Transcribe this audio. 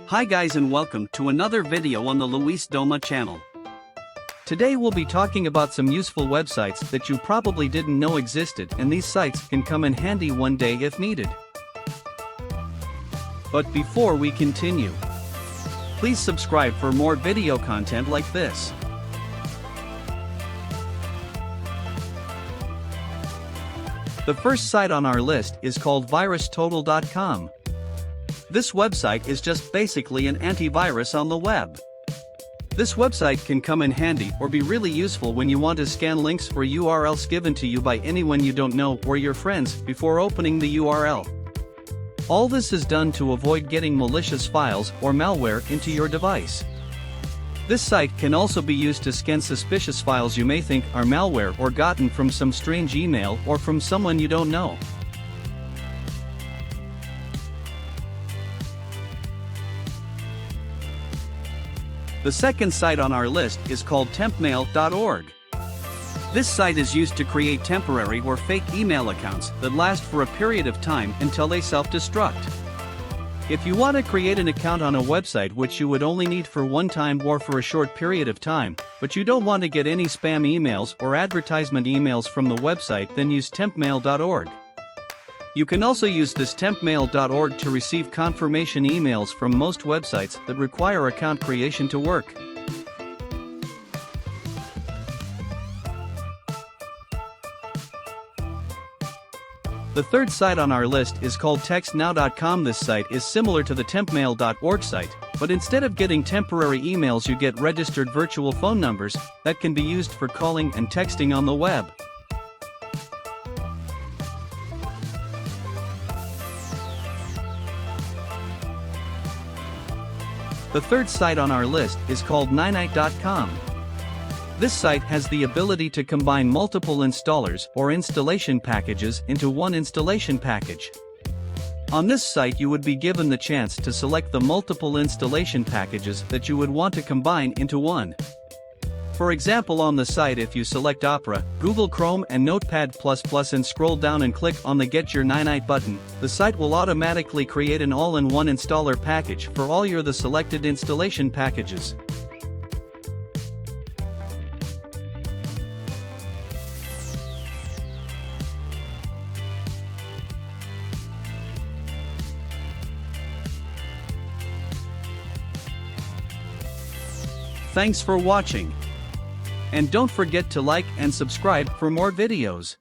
Hi guys and welcome to another video on the Luis Doma channel. Today we'll be talking about some useful websites that you probably didn't know existed, and these sites can come in handy one day if needed. But before we continue, please subscribe for more video content like this. The first site on our list is called VirusTotal.com. This website is just basically an antivirus on the web. This website can come in handy or be really useful when you want to scan links for URLs given to you by anyone you don't know or your friends before opening the URL. All this is done to avoid getting malicious files or malware into your device. This site can also be used to scan suspicious files you may think are malware or gotten from some strange email or from someone you don't know. The second site on our list is called Tempmail.org. This site is used to create temporary or fake email accounts that last for a period of time until they self-destruct. If you want to create an account on a website which you would only need for one time or for a short period of time, but you don't want to get any spam emails or advertisement emails from the website, then use Tempmail.org. You can also use this Tempmail.org to receive confirmation emails from most websites that require account creation to work. The third site on our list is called TextNow.com. This site is similar to the Tempmail.org site, but instead of getting temporary emails you get registered virtual phone numbers that can be used for calling and texting on the web. The third site on our list is called Ninite.com. This site has the ability to combine multiple installers or installation packages into one installation package. On this site you would be given the chance to select the multiple installation packages that you would want to combine into one. For example, on the site, if you select Opera, Google Chrome and Notepad++ and scroll down and click on the Get Your Ninite button, the site will automatically create an all-in-one installer package for all the selected installation packages. Thanks for watching. And don't forget to like and subscribe for more videos.